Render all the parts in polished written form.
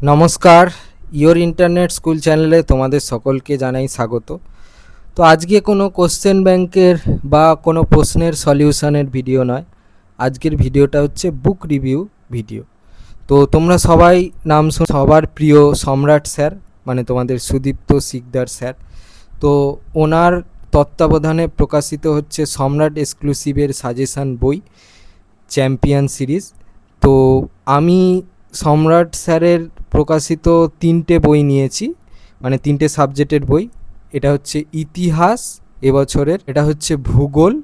নমস্কার, your internet school চ্যানেলে তোমাদের সকলকে জানাই স্বাগত। তো আজকে কোনো কোশ্চেন ব্যাংকের বা কোনো প্রশ্নের সলিউশনের ভিডিও নয়, আজকের ভিডিওটা হচ্ছে বুক রিভিউ ভিডিও। তো তোমরা সবাই নাম সবার প্রিয় সম্রাট স্যার, মানে তোমাদের সুদীপ্ত শিকদার স্যার। তো ওনার তত্ত্বাবধানে প্রকাশিত হচ্ছে সম্রাট এক্সক্লুসিভের সাজেশান বই চ্যাম্পিয়ন সিরিজ। তো আমি সম্রাট স্যারের প্রকাশিত 3টে বই নিয়েছি, মানে 3টে সাবজেক্টের বই। এটা হচ্ছে ইতিহাস এবছরের, এটা হচ্ছে ভূগোল,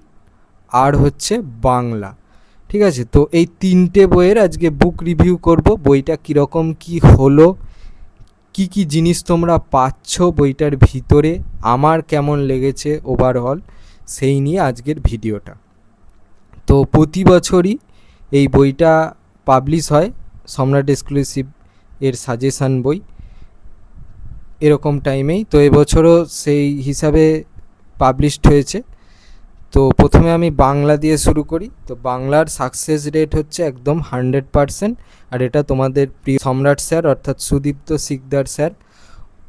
আর হচ্ছে বাংলা। ঠিক আছে, তো এই 3টে বইয়ের আজকে বুক রিভিউ করব। বইটা কীরকম কি হলো, কি কি জিনিস তোমরা পাচ্ছ বইটার ভিতরে, আমার কেমন লেগেছে ওভারঅল, সেই নিয়ে আজকের ভিডিওটা। তো প্রতি বছরই এই বইটা পাবলিশ হয়, সম্রাট এক্সক্লুসিভ এর সাজেশান বই এরকম টাইমেই। তো এবছরও সেই হিসাবে পাবলিশড হয়েছে। তো প্রথমে আমি বাংলা দিয়ে শুরু করি। তো বাংলার সাকসেস রেট হচ্ছে একদম 100%। আর এটা তোমাদের প্রিয় সম্রাট স্যার অর্থাৎ সুদীপ্ত শিকদার স্যার,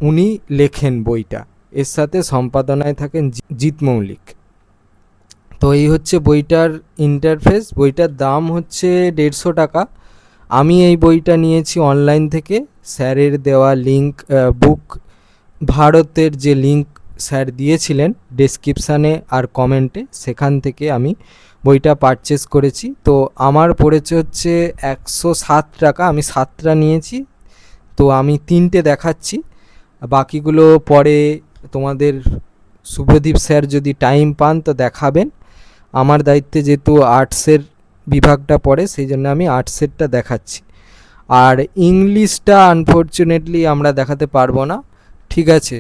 উনি লেখেন বইটা। এর সাথে সম্পাদনায় থাকেন জিৎ মৌলিক। তো এই হচ্ছে বইটার ইন্টারফেস। বইটার দাম হচ্ছে 150 টাকা। আমি এই বইটা নিয়েছি অনলাইন থেকে, স্যারের দেওয়া লিঙ্ক, বুক ভারতের যে লিঙ্ক স্যার দিয়েছিলেন ডেসক্রিপশানে আর কমেন্টে, সেখান থেকে আমি বইটা পারচেস করেছি। তো আমার পড়েছে হচ্ছে 107 টাকা। আমি 7টা নিয়েছি, তো আমি 3টে দেখাচ্ছি, বাকিগুলো পরে তোমাদের শুভদীপ স্যার যদি টাইম পান তো দেখাবেন। আমার দায়িত্বে যেহেতু আর্টসের বিভাগটা পড়ে, সেই জন্য আমি আর্টসেরটা দেখাচ্ছি। আর ইংলিশটা আনফর্চুনেটলি আমরা দেখাতে পারবো না। ঠিক আছে,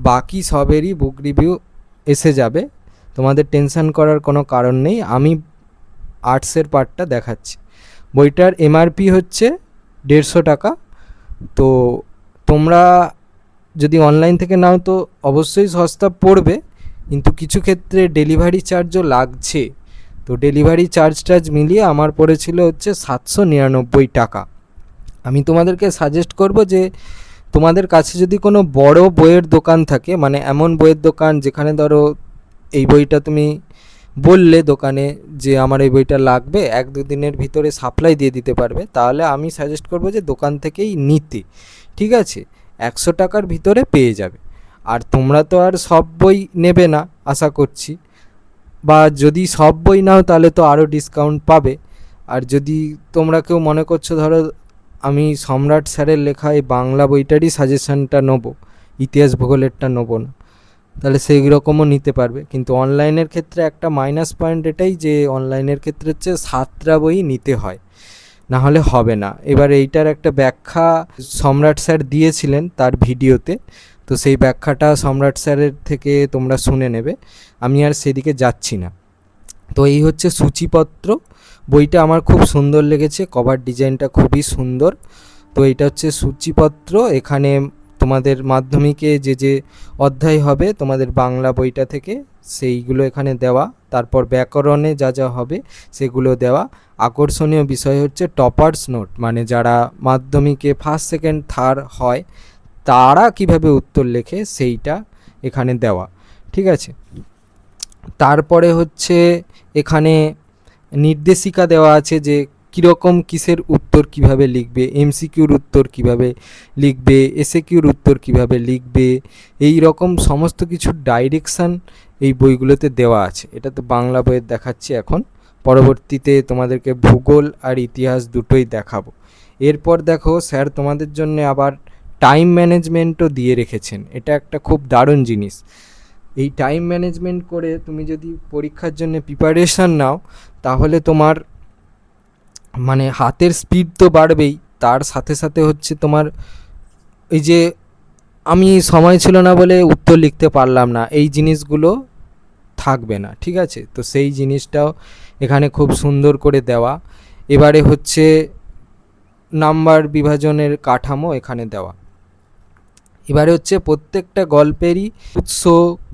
বাকি সবেরই বুক রিভিউ এসে যাবে, তোমাদের টেনশন করার কোনো কারণ নেই। আমি আর্টসের পার্টটা দেখাচ্ছি। বইটার এমআরপি হচ্ছে 150 টাকা। তো তোমরা যদি অনলাইন থেকে নাও তো অবশ্যই সস্তা পড়বে, কিন্তু কিছু ক্ষেত্রে ডেলিভারি চার্জও লাগছে। তো ডেলিভারি চার্জ মিলিয়ে আমার পড়েছিল হচ্ছে 799 টাকা। আমি তোমাদেরকে সাজেস্ট করব যে তোমাদের কাছে যদি কোনো বড় বইয়ের দোকান থাকে, মানে এমন বইয়ের দোকান যেখানে ধরো এই বইটা তুমি বললে দোকানে যে আমার এই বইটা লাগবে, 1-2 দিনের ভিতরে সাপ্লাই দিয়ে দিতে পারবে, তাহলে আমি সাজেস্ট করব যে দোকান থেকেই নিতে। ঠিক আছে, 100 টাকার ভিতরে পেয়ে যাবে। আর তোমরা তো আর সব বই নেবে না আশা করছি, বা যদি সব বই নাও তাহলে তো আরও ডিসকাউন্ট পাবে। আর যদি তোমরা কেউ মনে করছো ধরো আমি সম্রাট স্যারের লেখা এই বাংলা বইটারই সাজেশানটা নেবো, ইতিহাস ভূগোলেরটা নেবো না, তাহলে সেই রকমও নিতে পারবে। কিন্তু অনলাইনের ক্ষেত্রে একটা মাইনাস পয়েন্ট এটাই যে অনলাইনের ক্ষেত্রে হচ্ছে 7টা বই নিতে হয়, না হলে হবে না। এবার এইটার একটা ব্যাখ্যা সম্রাট স্যার দিয়েছিলেন তার ভিডিওতে, তো সেই ব্যাখ্যাটা সম্রাট স্যারের থেকে তোমরা শুনে নেবে, আমি আর সেদিকে যাচ্ছি না। তো এই হচ্ছে সূচিপত্র। বইটা আমার খুব সুন্দর লেগেছে, কভার ডিজাইনটা খুবই সুন্দর। তো এটা হচ্ছে সূচিপত্র। এখানে তোমাদের মাধ্যমিকে যে যে অধ্যায় হবে তোমাদের বাংলা বইটা থেকে, সেইগুলো এখানে দেওয়া। তারপর ব্যাকরণে যা যা হবে সেগুলো দেওয়া। আকর্ষণীয় বিষয় হচ্ছে টপার্স নোট, মানে যারা মাধ্যমিকে ফার্স্ট সেকেন্ড থার্ড হয় তারা কিভাবে উত্তর লেখে সেইটা এখানে দেওয়া। ঠিক আছে, তারপরে হচ্ছে এখানে নির্দেশিকা দেওয়া আছে যে কীরকম কিসের উত্তর কিভাবে লিখবে, এমসিকিউর উত্তর কিভাবে লিখবে, এসএকিউর উত্তর কিভাবে লিখবে, এই রকম সমস্ত কিছু ডাইরেকশান এই বইগুলোতে দেওয়া আছে। এটা তো বাংলা বইয়ের দেখাচ্ছি এখন, পরবর্তীতে তোমাদেরকে ভূগোল আর ইতিহাস দুটোই দেখাবো। এরপর দেখো স্যার তোমাদের জন্য আবার টাইম ম্যানেজমেন্টও দিয়ে রেখেছেন। এটা একটা খুব দারুণ জিনিস। এই টাইম ম্যানেজমেন্ট করে তুমি যদি পরীক্ষার জন্য প্রিপারেশান নাও, তাহলে তোমার মানে হাতের স্পিড তো বাড়বেই, তার সাথে সাথে হচ্ছে তোমার এই যে আমি সময় ছিল না বলে উত্তর লিখতে পারলাম না, এই জিনিসগুলো থাকবে না। ঠিক আছে, তো সেই জিনিসটাও এখানে খুব সুন্দর করে দেওয়া। এবারে হচ্ছে নাম্বার বিভাজনের কাঠামো এখানে দেওয়া। এবারে হচ্ছে প্রত্যেকটা গল্পেরই উৎস,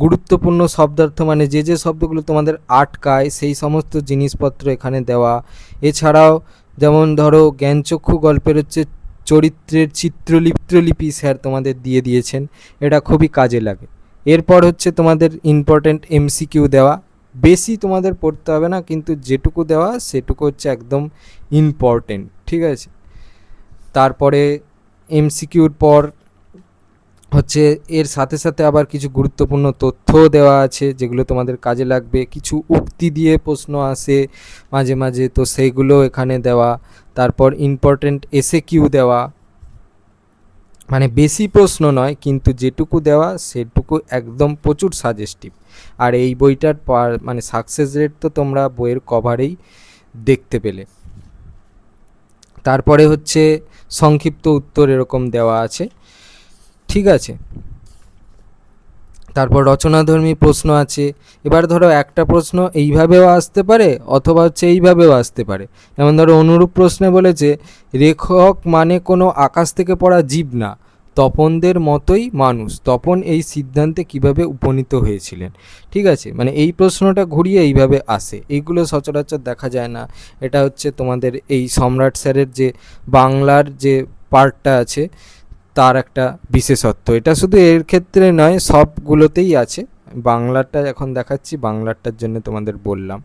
গুরুত্বপূর্ণ শব্দার্থ, মানে যে যে শব্দগুলো তোমাদের আটকায় সেই সমস্ত জিনিসপত্র এখানে দেওয়া। এছাড়াও যেমন ধরো জ্ঞানচক্ষু গল্পের হচ্ছে চরিত্রের চিত্রলিপি স্যার তোমাদের দিয়ে দিয়েছেন, এটা খুবই কাজে লাগে। এরপর হচ্ছে তোমাদের ইম্পর্ট্যান্ট এমসিকিউ দেওয়া, বেশি তোমাদের পড়তে হবে না, কিন্তু যেটুকু দেওয়া সেটুকু হচ্ছে একদম ইম্পর্টেন্ট, ঠিক আছে। তারপরে এমসিকিউর পর হচ্ছে এর সাথে সাথে আবার কিছু গুরুত্বপূর্ণ তথ্যও দেওয়া আছে যেগুলো তোমাদের কাজে লাগবে। কিছু উক্তি দিয়ে প্রশ্ন আসে মাঝে মাঝে, তো সেইগুলো এখানে দেওয়া। তারপর ইম্পর্টেন্ট এসে কিউ দেওয়া, মানে বেশি প্রশ্ন নয়, কিন্তু যেটুকু দেওয়া সেটুকু একদম প্রচুর সাজেস্টিভ। আর এই বইটার মানে সাকসেস রেট তো তোমরা বইয়ের কভারেই দেখতে পেলে। তারপরে হচ্ছে সংক্ষিপ্ত উত্তর এরকম দেওয়া আছে, ঠিক আছে। তারপর রচনাধর্মী প্রশ্ন আছে। এবার ধরো একটা প্রশ্ন এইভাবেও আসতে পারে অথবা হচ্ছে এইভাবেও আসতে পারে। যেমন ধরো অনুরূপ প্রশ্নে বলেছে, লেখক মানে কোনো আকাশ থেকে পড়া জীব না, তপনদের মতোই মানুষ, তপন এই সিদ্ধান্তে কিভাবে উপনীত হয়েছিলেন, ঠিক আছে। মানে এই প্রশ্নটা ঘুরিয়ে এইভাবে আসে, এইগুলো সচরাচর দেখা যায় না। এটা হচ্ছে তোমাদের এই সম্রাট স্যারের যে বাংলার যে পার্টটা আছে তার একটা বিশেষত্ব। এটা শুধু এর ক্ষেত্রে নয়, সবগুলোতেই আছে। বাংলাটা এখন দেখাচ্ছি, বাংলাটার জন্য তোমাদের বললাম।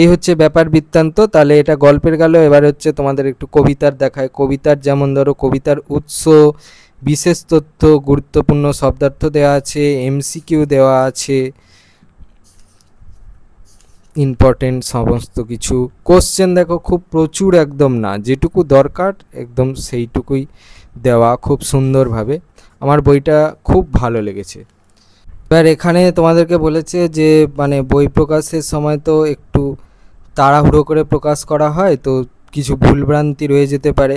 এই হচ্ছে ব্যাপার বৃত্তান্ত। তাহলে এটা গল্পের গেল। এবার হচ্ছে তোমাদের একটু কবিতার দেখায়। কবিতার যেমন ধরো কবিতার উৎস, বিশেষ তথ্য, গুরুত্বপূর্ণ শব্দার্থ দেওয়া আছে, এমসিকিউ দেওয়া আছে, ইম্পর্টেন্ট সমস্ত কিছু। কোশ্চেন দেখো খুব প্রচুর একদম না, যেটুকু দরকার একদম সেইটুকুই দেওয়া খুব সুন্দরভাবে। আমার বইটা খুব ভালো লেগেছে। এবার এখানে তোমাদেরকে বলেছে যে মানে বই প্রকাশের সময় তো একটু তাড়াহুড়ো করে প্রকাশ করা হয়, তো কিছু ভুলভ্রান্তি রয়ে যেতে পারে।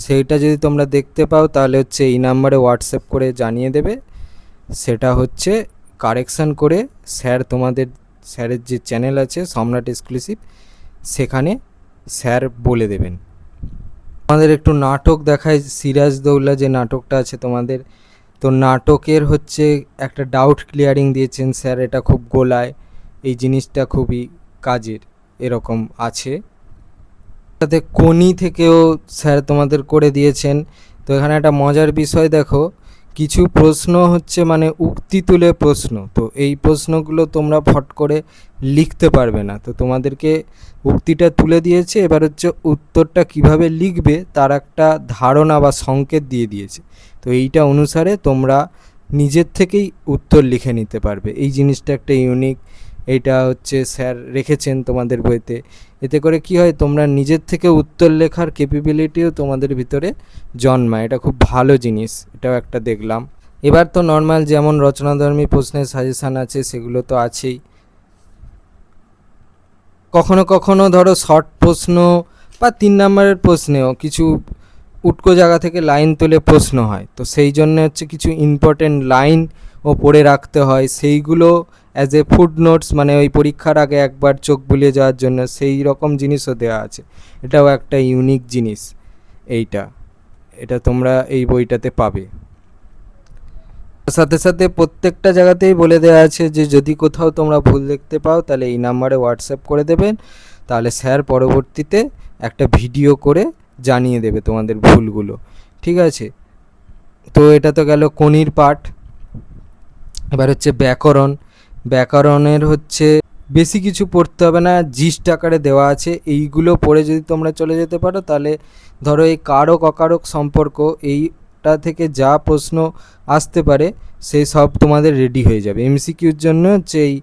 সেইটা যদি তোমরা দেখতে পাও তাহলে হচ্ছে এই নাম্বারে হোয়াটসঅ্যাপ করে জানিয়ে দেবে। সেটা হচ্ছে কারেকশান করে স্যারের যে চ্যানেল আছে সম্রাট এক্সক্লুসিভ, সেখানে স্যার বলে দেবেন। আমাদের একটু নাটক দেখায়। সিরাজদৌল্লা যে নাটকটা আছে তোমাদের, তো নাটকের হচ্ছে একটা ডাউট ক্লিয়ারিং দিয়েছেন স্যার, এটা খুব গোলায়, এই জিনিসটা খুবই কাজের এরকম আছে। সাথে কোনি থেকেও স্যার তোমাদের করে দিয়েছেন। তো এখানে একটা মজার বিষয় দেখো, কিছু প্রশ্ন হচ্ছে মানে উক্তি তুলে প্রশ্ন, তো এই প্রশ্নগুলো তোমরা ফট করে লিখতে পারবে না, তো তোমাদেরকে উক্তিটা তুলে দিয়েছে, এবার হচ্ছে উত্তরটা কিভাবে লিখবে তার একটা ধারণা বা সংকেত দিয়ে দিয়েছে। তো এইটা অনুসারে তোমরা নিজের থেকেই উত্তর লিখে নিতে পারবে। এই জিনিসটা একটা ইউনিক, এইটা হচ্ছে স্যার রেখেছেন তোমাদের বইতে। এতে করে কি হয়, তোমরা নিজের থেকে উত্তর লেখার ক্যাপাবিলিটিও তোমাদের ভিতরে জন্মায়, এটা খুব ভালো জিনিস, এটাও একটা দেখলাম। এবার তো নর্মাল যেমন রচনাধর্মী প্রশ্নের সাজেশান আছে সেগুলো তো আছেই। কখনো কখনো ধরো শর্ট প্রশ্ন বা 3 নম্বরের প্রশ্নেও কিছু উটকো জায়গা থেকে লাইন তুলে প্রশ্ন হয়, তো সেই জন্য হচ্ছে কিছু ইম্পর্টেন্ট লাইন ও পড়ে রাখতে হয়, সেইগুলো অ্যাজ এ ফুড নোটস, মানে ওই পরীক্ষার আগে একবার চোখ বুলিয়ে যাওয়ার জন্য সেই রকম জিনিসও দেওয়া আছে। এটাও একটা ইউনিক জিনিস। এটা তোমরা এই বইটাতে পাবে। সাথে সাথে প্রত্যেকটা জায়গাতেই বলে দেওয়া আছে যে যদি কোথাও তোমরা ভুল দেখতে পাও তাহলে এই নাম্বারে হোয়াটসঅ্যাপ করে দেবেন, তাহলে স্যার পরবর্তীতে একটা ভিডিও করে জানিয়ে দেবে তোমাদের ভুলগুলো, ঠিক আছে। তো এটা তো গেল কোনির পাঠ। এবার হচ্ছে ব্যাকরণের হচ্ছে বেশি কিছু পড়তে হবে না, জিস্ট আকারে দেওয়া আছে, এইগুলো পড়ে যদি তোমরা চলে যেতে পারো তাহলে ধরো এই কারক অকারক সম্পর্ক এইটা থেকে যা প্রশ্ন আসতে পারে সেই সব তোমাদের রেডি হয়ে যাবে। এমসিকিউর জন্য হচ্ছে এই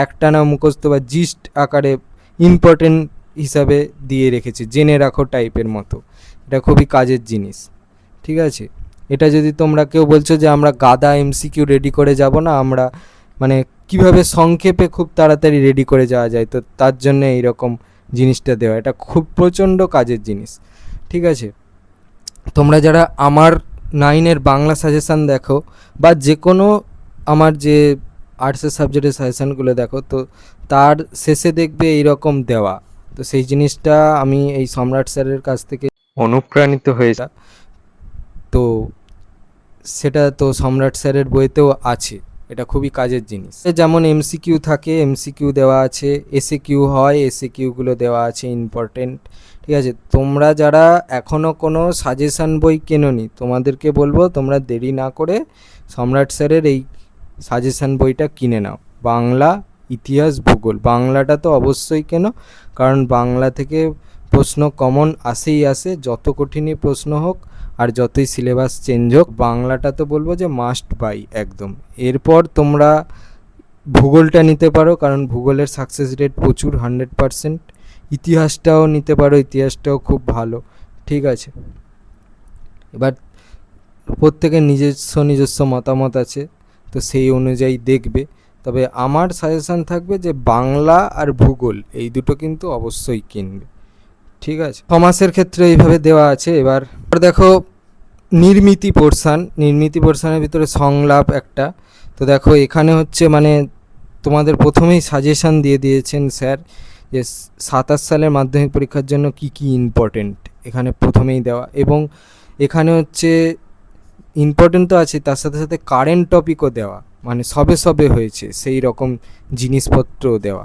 একটানা মুখস্থ বা জিস্ট আকারে ইম্পর্টেন্ট হিসাবে দিয়ে রেখেছে, জেনে রাখো টাইপের মতো। এটা খুবই কাজের জিনিস, ঠিক আছে। এটা যদি তোমরা কেউ বলছো যে আমরা গাদা এমসিকিউ রেডি করে যাব না, আমরা মানে কিভাবে সংক্ষেপে খুব তাড়াতাড়ি রেডি করে যাওয়া যায়, তো তার জন্য এইরকম জিনিসটা দেওয়া, এটা খুব প্রচণ্ড কাজের জিনিস, ঠিক আছে। তোমরা যারা আমার 9-এর বাংলা সাজেশান দেখো বা যে কোনো আমার যে আর্টসের সাবজেক্টের সাজেশানগুলো দেখো, তো তার শেষে দেখবে এইরকম দেওয়া। তো সেই জিনিসটা আমি এই সম্রাট স্যারের কাছ থেকে অনুপ্রাণিত হয়েছে। তো সেটা তো সম্রাট স্যারের বইতেও আছে, এটা খুবই কাজের জিনিস। যেমন এমসিকিউ থাকে, এমসিকিউ দেওয়া আছে, এসএ কিউ হয়, এসএ কিউগুলো দেওয়া আছে ইম্পর্টেন্ট, ঠিক আছে, তোমরা যারা এখনও কোনো সাজেশান বই কেনোনি তোমাদেরকে বলবো তোমরা দেরি না করে সম্রাট স্যারের এই সাজেশান বইটা কিনে নাও। বাংলা, ইতিহাস, ভূগোল, বাংলাটা তো অবশ্যই কেনো, কারণ বাংলা থেকে প্রশ্ন কমন আসেই আসে, যত কঠিনই প্রশ্ন হোক আর যতই সিলেবাস চেঞ্জ হোক, বাংলাটা তো বলবো যে মাস্ট বাই একদম। এরপর তোমরা ভূগোলটা নিতে পারো, কারণ ভূগোলের সাকসেস রেট প্রচুর, 100%। ইতিহাসটাও নিতে পারো, ইতিহাসটাও খুব ভালো, ঠিক আছে। এবার প্রত্যেকের নিজস্ব মতামত আছে, তো সেই অনুযায়ী দেখবে। তবে আমার সাজেশান থাকবে যে বাংলা আর ভূগোল এই দুটো কিন্তু অবশ্যই কিনবে, ঠিক আছে। সমাসের ক্ষেত্রে এইভাবে দেওয়া আছে। এবার দেখো নির্মিতি পোর্শানের ভিতরে সংলাপ একটা। তো দেখো এখানে হচ্ছে মানে তোমাদের প্রথমেই সাজেশান দিয়ে দিয়েছেন স্যার যে 27 সালের মাধ্যমিক পরীক্ষার জন্য কি কি ইম্পর্টেন্ট এখানে প্রথমেই দেওয়া, এবং এখানে হচ্ছে ইম্পর্টেন্ট তো আছে, তার সাথে সাথে কারেন্ট টপিকও দেওয়া, মানে সবে হয়েছে সেই রকম জিনিসপত্রও দেওয়া।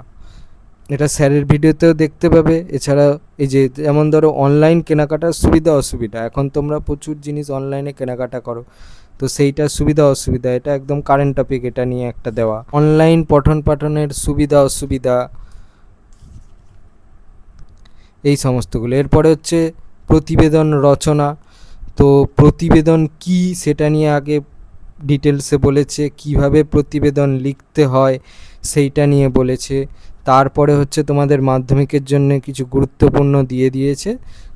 এটা স্যারের ভিডিওতেও দেখতে পাবে। এছাড়া এই যে যেমন ধরো অনলাইন কেনাকাটার সুবিধা অসুবিধা, এখন তোমরা প্রচুর জিনিস অনলাইনে কেনাকাটা করো, তো সেইটা সুবিধা অসুবিধা, এটা একদম কারেন্ট টপিক, এটা নিয়ে একটা দেওয়া। অনলাইন পঠন পাঠনের সুবিধা অসুবিধা, এই সমস্তগুলো। এরপরে হচ্ছে প্রতিবেদন রচনা। তো প্রতিবেদন কি সেটা নিয়ে আগে ডিটেলসে বলেছে, কিভাবে প্রতিবেদন লিখতে হয় সেইটা নিয়ে বলেছে। তারপরে হচ্ছে তোমাদের মাধ্যমিকের জন্য কিছু গুরুত্বপূর্ণ দিয়ে দিয়েছে।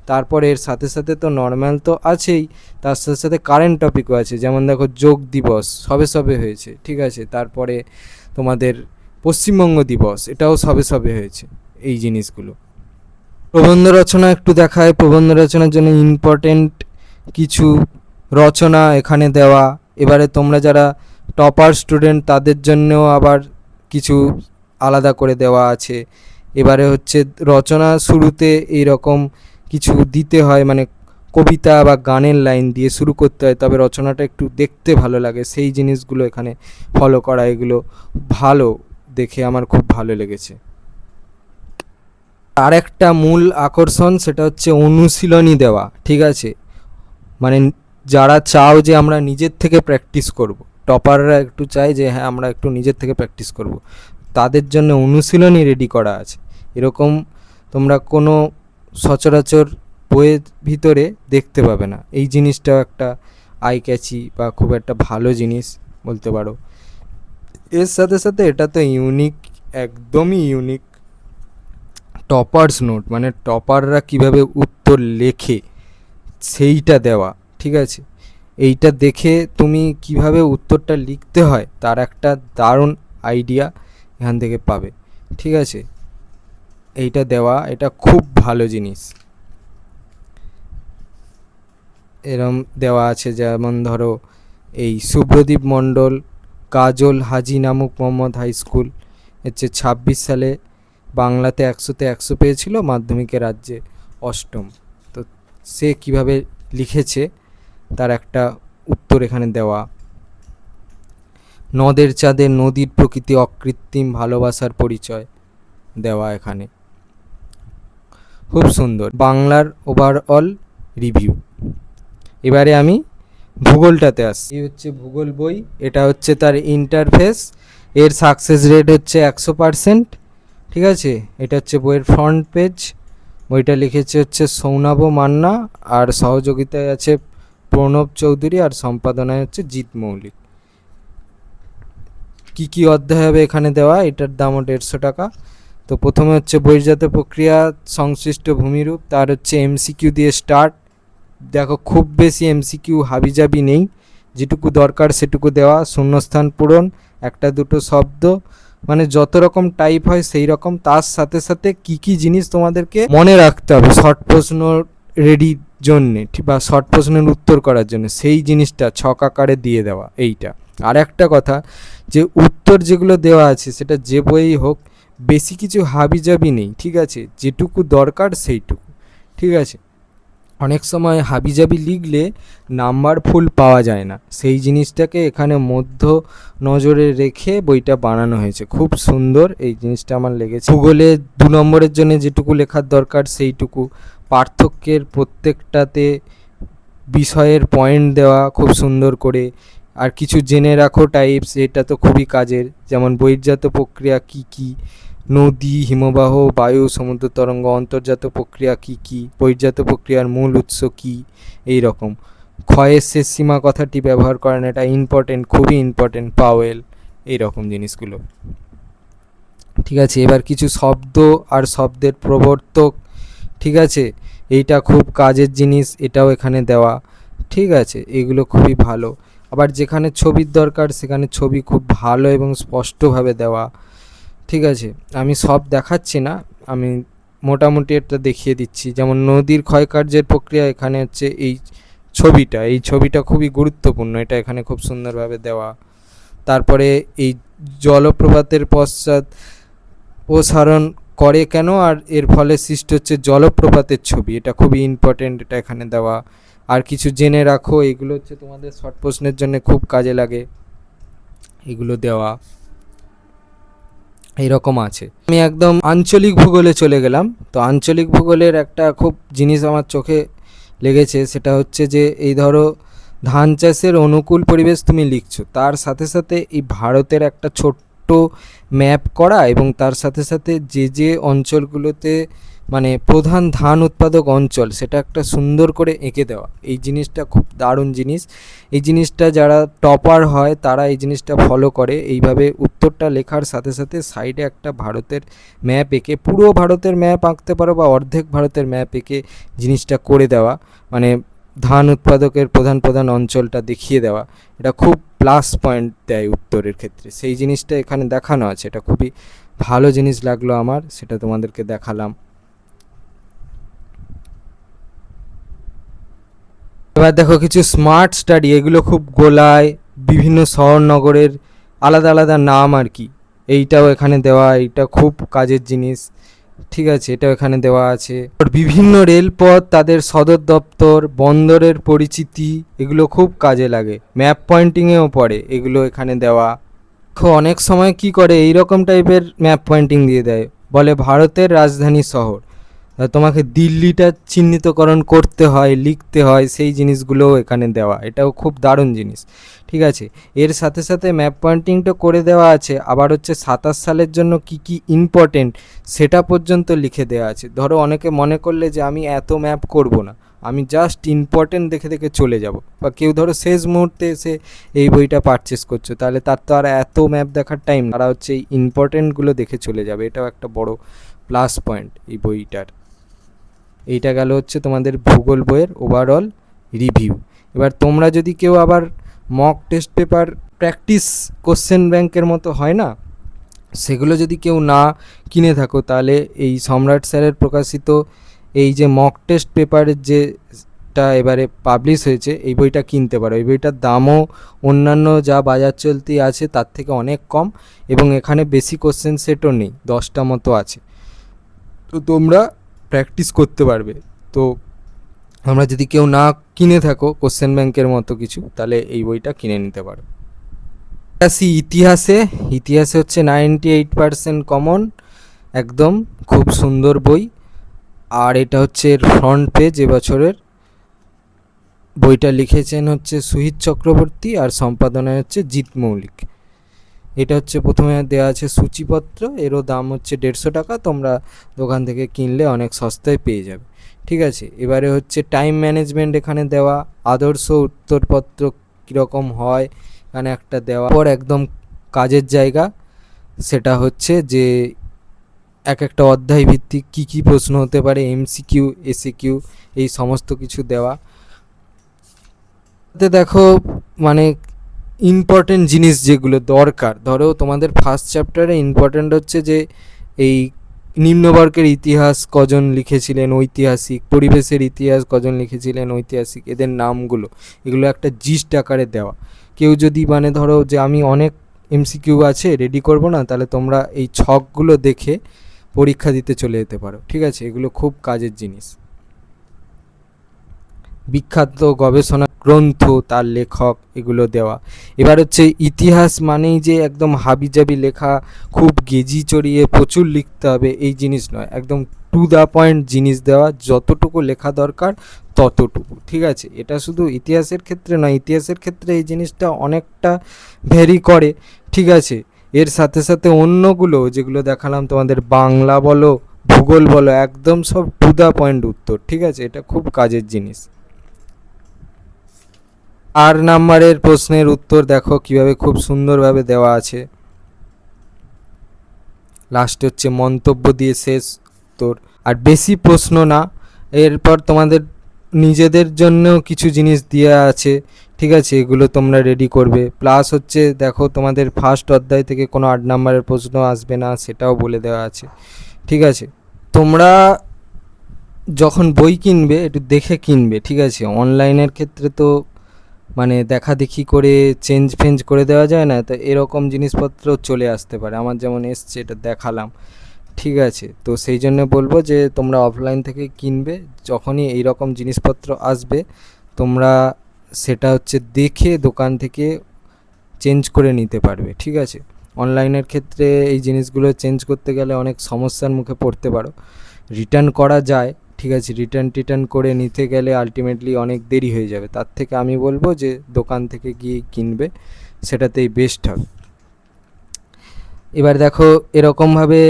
তারপরে এর সাথে সাথে তো নর্মাল তো আছেই, তার সাথে সাথে কারেন্ট টপিকও আছে। যেমন দেখো যোগ দিবস সবে হয়েছে, ঠিক আছে। তারপরে তোমাদের পশ্চিমবঙ্গ দিবস, এটাও সবে হয়েছে। এই জিনিসগুলো। প্রবন্ধ রচনা একটু দেখায়। প্রবন্ধ রচনার জন্য ইম্পর্টেন্ট কিছু রচনা এখানে দেওয়া। এবারে তোমরা যারা টপার স্টুডেন্ট তাদের জন্যও আবার কিছু আলাদা করে দেওয়া আছে। এবারে হচ্ছে রচনা শুরুতে এইরকম কিছু দিতে হয়, মানে কবিতা বা গানের লাইন দিয়ে শুরু করতে হয়, তবে রচনাটা একটু দেখতে ভালো লাগে, সেই জিনিসগুলো এখানে ফলো করা। এগুলো ভালো দেখে আমার খুব ভালো লেগেছে। আর একটা মূল আকর্ষণ সেটা হচ্ছে অনুশীলনী দেওয়া, ঠিক আছে। মানে যারা চাও যে আমরা নিজের থেকে প্র্যাকটিস করব, টপাররা একটু চায় যে হ্যাঁ আমরা একটু নিজের থেকে প্র্যাকটিস করব, তাদের জন্য অনুশীলনী রেডি করা আছে। এরকম তোমরা কোনো সচরাচর বইয়ের ভিতরে দেখতে পাবে না। এই জিনিসটাও একটা আই ক্যাচি বা খুব একটা ভালো জিনিস বলতে পারো। এর সাথে সাথে এটা তো ইউনিক, একদমই ইউনিক, টপার্স নোট, মানে টপাররা কিভাবে উত্তর লেখে সেইটা দেওয়া, ঠিক আছে। এইটা দেখে তুমি কিভাবে উত্তরটা লিখতে হয় তার একটা দারুণ আইডিয়া এখান থেকে পাবে, ঠিক আছে। এইটা দেওয়া, এটা খুব ভালো জিনিস। এরম দেওয়া আছে যেমন ধরো এই শুভ্রদীপ মণ্ডল কাজল হাজি নামক মোহাম্মদ হাই স্কুল হচ্ছে 26 সালে বাংলাতে 100-তে 100 পেয়েছিল, মাধ্যমিকে রাজ্যে অষ্টম। তো সে কিভাবে লিখেছে তার একটা উত্তর এখানে দেওয়া। নদের চাঁদে নদীর প্রকৃতি অকৃত্রিম ভালোবাসার পরিচয় দেওয়া এখানে, খুব সুন্দর। বাংলার ওভারঅল রিভিউ। এবারে আমি ভূগোলটাতে আসি। এই হচ্ছে ভূগোল বই, এটা হচ্ছে তার ইন্টারফেস। এর সাকসেস রেট হচ্ছে 100%, ঠিক আছে। এটা হচ্ছে বইয়ের ফ্রন্ট পেজ। বইটা লিখেছে হচ্ছে সৌনভ মান্না, আর সহযোগিতায় আছে প্রণব চৌধুরী, আর সম্পাদনায় হচ্ছে জিৎ মৌলিক। কি কি অধ্যায় হবে এখানে দেওয়া, এটার দামও 150 টাকা। তো প্রথমে হচ্ছে বহির্জাত প্রক্রিয়া সংশ্লিষ্ট ভূমিরূপ, তার হচ্ছে এমসিকিউ দিয়ে স্টার্ট। দেখো খুব বেশি এমসিকিউ হাবিজাবি নেই, যেটুকু দরকার সেটুকু দেওয়া। শূন্যস্থান পূরণ, একটা দুটো শব্দ, মানে যত রকম টাইপ হয় সেই রকম। তার সাথে সাথে কি কি জিনিস তোমাদেরকে মনে রাখতে হবে শর্ট প্রশ্ন রেডির জন্যে, বা শর্ট প্রশ্নের উত্তর করার জন্য, সেই জিনিসটা ছক আকারে দিয়ে দেওয়া। এইটা আর একটা কথা, যে উত্তর যেগুলো দেওয়া আছে সেটা যে বইই হোক বেশি কিছু হাবিজাবি নেই, ঠিক আছে। যেটুকু দরকার সেইটুকু, ঠিক আছে। অনেক সময় হাবিজাবি লিখলে নাম্বার ফুল পাওয়া যায় না, সেই জিনিসটাকে এখানে মধ্য নজরে রেখে বইটা বানানো হয়েছে, খুব সুন্দর। এই জিনিসটা আমার লেগেছে। ভূগোলে 2 নম্বরের জন্য যেটুকু লেখার দরকার সেইটুকু, পার্থক্যের প্রত্যেকটাতে বিষয়ের পয়েন্ট দেওয়া খুব সুন্দর করে। আর কিছু জেনে রাখো টাইপস, এটা তো খুবই কাজের, যেমন বহির্জাত প্রক্রিয়া কি কি, নদী, হিমবাহ, বায়ু, সমুদ্র তরঙ্গ, অন্তর্জাত প্রক্রিয়া কি কি, বহির্জাত প্রক্রিয়ার মূল উৎস কি, এই রকম। ক্ষয়ের শেষ সীমা কথাটি ব্যবহার করেন, এটা ইম্পর্টেন্ট, খুবই ইম্পর্টেন্ট, পাওয়েল, এই রকম জিনিসগুলো। ঠিক আছে, এবার কিছু শব্দ আর শব্দের প্রবর্তক, ঠিক আছে, এইটা খুব কাজের জিনিস, এটাও এখানে দেওয়া। ঠিক আছে, এগুলো খুবই ভালো। আবার যেখানে ছবির দরকার সেখানে ছবি খুব ভালো এবং স্পষ্টভাবে দেওয়া। ঠিক আছে, আমি সব দেখাচ্ছি না, আমি মোটামুটি এটা দেখিয়ে দিচ্ছি। যেমন নদীর ক্ষয়কার্যের প্রক্রিয়া, এখানে হচ্ছে এই ছবিটা খুবই গুরুত্বপূর্ণ, এটা এখানে খুব সুন্দরভাবে দেওয়া। তারপরে এই জলপ্রপাতের পশ্চাৎ প্রসারণ করে কেন, আর এর ফলে সৃষ্টি হচ্ছে জলপ্রপাতের ছবি, এটা খুবই ইম্পর্টেন্ট, এটা এখানে দেওয়া। আর কিছু জেনে রাখো, এগুলো হচ্ছে তোমাদের শর্ট প্রশ্নের জন্য খুব কাজে লাগে, এগুলো দেওয়া এইরকম আছে। আমি একদম আঞ্চলিক ভূগোলে চলে গেলাম। তো আঞ্চলিক ভূগোলের একটা খুব জিনিস আমার চোখে লেগেছে, সেটা হচ্ছে যে এই ধরো ধান চাষের অনুকূল পরিবেশ তুমি লিখছো, তার সাথে সাথে এই ভারতের একটা ছোট্ট ম্যাপ করা, এবং তার সাথে সাথে যে যে অঞ্চলগুলোতে মানে প্রধান ধান উৎপাদক অঞ্চল, সেটা একটা সুন্দর করে এঁকে দেওয়া। এই জিনিসটা খুব দারুণ জিনিস, এই জিনিসটা যারা টপার হয় তারা এই জিনিসটা ফলো করে। এইভাবে উত্তরটা লেখার সাথে সাথে সাইডে একটা ভারতের ম্যাপ এঁকে, পুরো ভারতের ম্যাপ আঁকতে পারো বা অর্ধেক ভারতের ম্যাপ এঁকে জিনিসটা করে দেওয়া, মানে ধান উৎপাদকের প্রধান প্রধান অঞ্চলটা দেখিয়ে দেওয়া, এটা খুব প্লাস পয়েন্ট দেয় উত্তরের ক্ষেত্রে। সেই জিনিসটা এখানে দেখানো আছে, এটা খুবই ভালো জিনিস লাগলো আমার, সেটা তোমাদেরকে দেখালাম। এবার দেখো কিছু স্মার্ট স্টাডি, এগুলো খুব গোলায়, বিভিন্ন শহর নগরের আলাদা আলাদা নাম আর কি, এইটাও এখানে দেওয়া, এইটা খুব কাজের জিনিস। ঠিক আছে, এটাও এখানে দেওয়া আছে। বিভিন্ন রেলপথ, তাদের সদর দপ্তর, বন্দরের পরিচিতি, এগুলো খুব কাজে লাগে, ম্যাপ পয়েন্টিংয়েও পড়ে, এগুলো এখানে দেওয়া। অনেক সময় কি করে, এইরকম টাইপের ম্যাপ পয়েন্টিং দিয়ে দেয়, বলে ভারতের রাজধানী শহর, তোমাকে দিল্লিটা চিহ্নিতকরণ করতে হয়, লিখতে হয়, সেই জিনিসগুলোও এখানে দেওয়া, এটাও খুব দারুণ জিনিস। ঠিক আছে, এর সাথে সাথে ম্যাপ পয়েন্টিংটা করে দেওয়া আছে, আবার হচ্ছে 27 সালের জন্য কি কি ইম্পর্টেন্ট সেটা পর্যন্ত লিখে দেওয়া আছে। ধরো অনেকে মনে করলে যে আমি এত ম্যাপ করব না, আমি জাস্ট ইম্পর্টেন্ট দেখে দেখে চলে যাব, বা কেউ ধরো শেষ মুহূর্তে এসে এই বইটা পারচেস করছো, তাহলে তার তো আর এত ম্যাপ দেখার টাইম, তারা হচ্ছে এই ইম্পর্টেন্টগুলো দেখে চলে যাবে, এটাও একটা বড় প্লাস পয়েন্ট এই বইটার। এইটা গেল হচ্ছে তোমাদের ভূগোল বইয়ের ওভারঅল রিভিউ। এবার তোমরা যদি কেউ আবার mock test paper practice question ব্যাংকের মতো হয় না, সেগুলো যদি কেউ না কিনে থাকো, তাহলে এই সম্রাট স্যারের প্রকাশিত এই যে মক টেস্ট পেপারের যেটা এবারে পাবলিশ হয়েছে, এই বইটা কিনতে পারো। এই বইটার দামও অন্যান্য যা বাজার চলতি আছে তার থেকে অনেক কম, এবং এখানে বেশি কোশ্চেন সেটও নেই, 10টা মতো আছে, তো তোমরা প্র্যাকটিস করতে পারবে। তো আমরা যদি কেউ না কিনে থাকো কোশ্চেন ব্যাংকের মতো কিছু, তাহলে এই বইটা কিনে নিতে পারো। আসি ইতিহাসে। ইতিহাসে হচ্ছে 98% কমন, একদম খুব সুন্দর বই। আর এটা হচ্ছে এর ফ্রন্ট পেজ, এবছরের বইটা লিখেছেন হচ্ছে সুহিত চক্রবর্তী, আর সম্পাদনায় হচ্ছে জিৎ মৌলিক। এটা হচ্ছে প্রথমে দেওয়া আছে সূচিপত্র, এরও দাম হচ্ছে 150 টাকা, তোমরা দোকান থেকে কিনলে অনেক সস্তায় পেয়ে যাবে। ঠিক আছে, এবারে হচ্ছে টাইম ম্যানেজমেন্ট এখানে দেওয়া, আদর্শ উত্তরপত্র কীরকম হয় এখানে একটা দেওয়া, পর একদম কাজের জায়গা, সেটা হচ্ছে যে এক একটা অধ্যায় ভিত্তিক কী কী প্রশ্ন হতে পারে, এমসিকিউ, এসিকিউ, এই সমস্ত কিছু দেওয়া। দেখো মানে ইম্পর্টেন্ট জিনিস যেগুলো দরকার, ধরো তোমাদের ফার্স্ট চ্যাপ্টারে ইম্পর্টেন্ট হচ্ছে যে এই নিম্নবর্গের ইতিহাস কজন লিখেছিলেন, ঐতিহাসিক, পরিবেশের ইতিহাস কজন লিখেছিলেন, ঐতিহাসিক, এদের নামগুলো, এগুলো একটা জিস্ট আকারে দেওয়া। কেউ যদি মানে ধরো যে আমি অনেক এমসিকিউ আছে রেডি করব না, তাহলে তোমরা এই ছকগুলো দেখে পরীক্ষা দিতে চলে যেতে পারো। ঠিক আছে, এগুলো খুব কাজের জিনিস। বিখ্যাত গবেষণা গ্রন্থ, তার লেখক, এগুলো দেওয়া। এবার হচ্ছে ইতিহাস মানেই যে একদম হাবিজাবি লেখা, খুব গেজি চড়িয়ে প্রচুর লিখতে হবে, এই জিনিস নয়, একদম টু দ্য পয়েন্ট জিনিস দেওয়া, যতটুকু লেখা দরকার ততটুকু, ঠিক আছে। এটা শুধু ইতিহাসের ক্ষেত্রে নয়, ইতিহাসের ক্ষেত্রে এই জিনিসটা অনেকটা ভ্যারি করে, ঠিক আছে। এর সাথে সাথে অন্যগুলো যেগুলো দেখালাম তোমাদের, বাংলা বলো ভূগোল বলো, একদম সব টু দ্য পয়েন্ট উত্তর, ঠিক আছে। এটা খুব কাজের জিনিস। 8 নম্বরের প্রশ্নের উত্তর দেখো কিভাবে খুব সুন্দরভাবে দেওয়া আছে। লাস্টে হচ্ছে মন্তব্য দিয়ে শেষ উত্তর, আর বেশি প্রশ্ন না। এরপর তোমাদের নিজেদের জন্য কিছু জিনিস দেওয়া আছে, ঠিক আছে, এগুলো তোমরা রেডি করবে। প্লাস হচ্ছে দেখো তোমাদের ফার্স্ট অধ্যায় থেকে কোনো 8 নম্বরের প্রশ্ন আসবে না, সেটাও বলে দেওয়া আছে, ঠিক আছে। তোমরা যখন বই কিনবে একটু দেখে কিনবে, ঠিক আছে। অনলাইনের ক্ষেত্রে তো মানে দেখা দেখি করে চেঞ্জ ফেঞ্জ করে দেওয়া যায় না, তো এরকম জিনিসপত্র চলে আসতে পারে। আমার যেমন এসছে, এটা দেখালাম, ঠিক আছে। তো সেই জন্য বলবো যে তোমরা অফলাইন থেকে কিনবে, যখনই এই রকম জিনিসপত্র আসবে তোমরা সেটা হচ্ছে দেখে দোকান থেকে চেঞ্জ করে নিতে পারবে, ঠিক আছে। অনলাইনের ক্ষেত্রে এই জিনিসগুলো চেঞ্জ করতে গেলে অনেক সমস্যার মুখে পড়তে পারো। রিটার্ন করা যায়, ঠিক আছে, রিটার্ন করে নিতে গেলে আলটিমেটলি অনেক দেরি হয়ে যাবে। তার থেকে আমি বলবো যে দোকান থেকে গিয়ে কিনবে, সেটাতেই বেস্ট হবে। এবার দেখো এরকমভাবে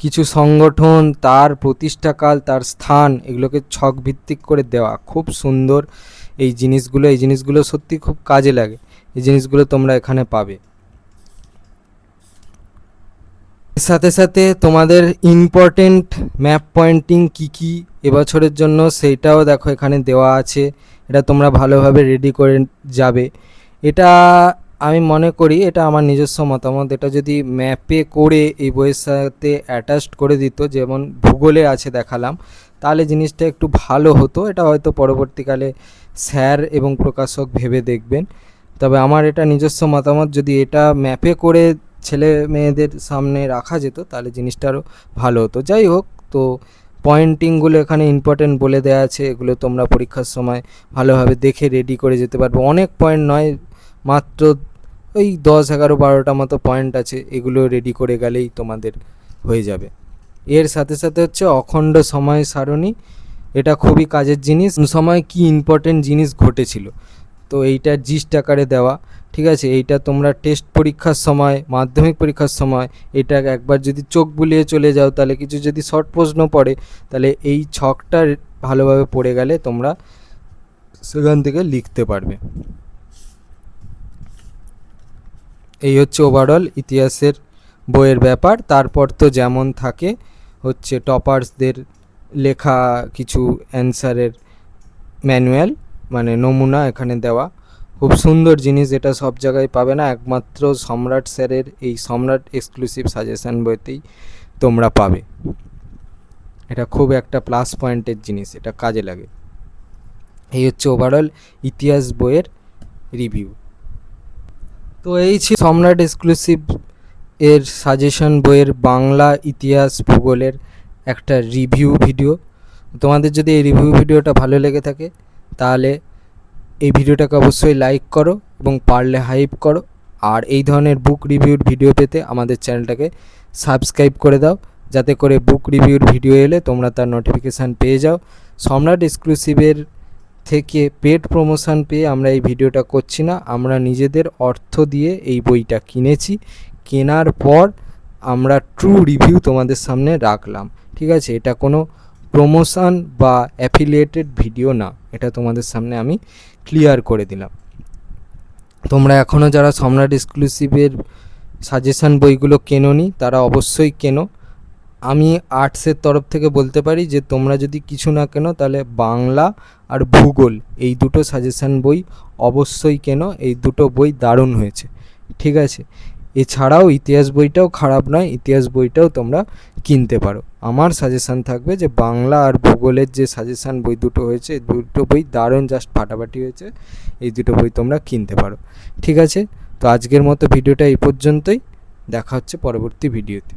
কিছু সংগঠন, তার প্রতিষ্ঠাকাল, তার স্থান, এগুলোকে ছক ভিত্তিক করে দেওয়া খুব সুন্দর। এই জিনিসগুলো সত্যি খুব কাজে লাগে। এই জিনিসগুলো তোমরা এখানে পাবে। এর সাথে সাথে তোমাদের ইম্পর্টেন্ট ম্যাপ পয়েন্টিং কী কী এবছরের জন্য সেইটাও দেখো এখানে দেওয়া আছে। এটা তোমরা ভালোভাবে রেডি করে যাবে। এটা আমি মনে করি, এটা আমার নিজস্ব মতামত, এটা যদি ম্যাপে করে এই বইয়ের সাথে অ্যাটাচড করে দিত, যেমন ভূগোলে আছে দেখালাম, তাহলে জিনিসটা একটু ভালো হতো। এটা হয়তো পরবর্তীকালে স্যার এবং প্রকাশক ভেবে দেখবেন। তবে আমার এটা নিজস্ব মতামত, যদি এটা ম্যাপে করে ছেলে মেয়েদের সামনে রাখা যেত তাহলে জিনিসটা আরও ভালো হতো। যাই হোক, তো পয়েন্টিংগুলো এখানে ইম্পর্টেন্ট বলে দেওয়া আছে, এগুলো তোমরা পরীক্ষার সময় ভালোভাবে দেখে রেডি করে যেতে পারবে। অনেক পয়েন্ট নয়, মাত্র ওই 10, 11, 12টা মতো পয়েন্ট আছে, এগুলো রেডি করে গেলেই তোমাদের হয়ে যাবে। এর সাথে সাথে হচ্ছে অখণ্ড সময় সারণী, এটা খুবই কাজের জিনিস। সময় কি ইম্পর্টেন্ট জিনিস ঘটেছিল, তো এইটা জিস্ট আকারে দেওয়া, ঠিক আছে। এইটা তোমরা টেস্ট পরীক্ষার সময়, মাধ্যমিক পরীক্ষার সময় এটা একবার যদি চোখ বুলিয়ে চলে যাও, তাহলে কিছু যদি শর্ট প্রশ্ন পড়ে, তাহলে এই ছকটা ভালোভাবে পড়ে গেলে তোমরা সেখান থেকে লিখতে পারবে। এই হচ্ছে ওভারঅল ইতিহাসের বইয়ের ব্যাপার। তারপর তো যেমন থাকে হচ্ছে টপার্সদের লেখা কিছু অ্যান্সারের ম্যানুয়াল, মানে নমুনা এখানে দেওয়া, খুব সুন্দর জিনিস। এটা সব জায়গায় পাবে না, একমাত্র সম্রাট স্যারের এই সম্রাট এক্সক্লুসিভ সাজেশন বইতেই তোমরা পাবে। এটা খুব একটা প্লাস পয়েন্টের জিনিস, এটা কাজে লাগে। এই হচ্ছে ওভারঅল ইতিহাস বইয়ের রিভিউ। তো এই ছিল সম্রাট এক্সক্লুসিভ এর সাজেশন বইয়ের বাংলা ইতিহাস ভূগোলের একটা রিভিউ ভিডিও। তোমাদের যদি এই রিভিউ ভিডিওটা ভালো লেগে থাকে তাহলে এই ভিডিওটাকে অবশ্যই লাইক করো এবং পারলে হাইপ করো। আর এই ধরনের বুক রিভিউর ভিডিও পেতে আমাদের চ্যানেলটাকে সাবস্ক্রাইব করে দাও, যাতে করে বুক রিভিউর ভিডিও এলে তোমরা তার নোটিফিকেশান পেয়ে যাও। সম্রাট এক্সক্লুসিভের থেকে পেড প্রমোশন পেয়ে আমরা এই ভিডিওটা করছি না, আমরা নিজেদের অর্থ দিয়ে এই বইটা কিনেছি। কেনার পর আমরা ট্রু রিভিউ তোমাদের সামনে রাখলাম, ঠিক আছে। এটা কোনো প্রমোশন বা অ্যাফিলিয়েটেড ভিডিও না, এটা তোমাদের সামনে আমি ক্লিয়ার করে দিলাম। তোমরা এখনও যারা সম্রাট এক্সক্লুসিভের সাজেশান বইগুলো কেনোনি তারা অবশ্যই কেনো। আমি আর্টসের তরফ থেকে বলতে পারি যে তোমরা যদি কিছু না কেনো তাহলে বাংলা আর ভূগোল এই দুটো সাজেশান বই অবশ্যই কেনো। এই দুটো বই দারুণ হয়েছে, ঠিক আছে। এছাড়াও ইতিহাস বইটাও খারাপ নয়, ইতিহাস বইটাও তোমরা কিনতে পারো। আমার সাজেশান থাকবে যে বাংলা আর ভূগোলের যে সাজেশান বই দুটো হয়েছে, এই দুটো বই দারুণ, জাস্ট ফাটাফাটি হয়েছে। এই দুটো বই তোমরা কিনতে পারো, ঠিক আছে। তো আজকের মতো ভিডিওটা এই পর্যন্তই, দেখা হচ্ছে পরবর্তী ভিডিওতে।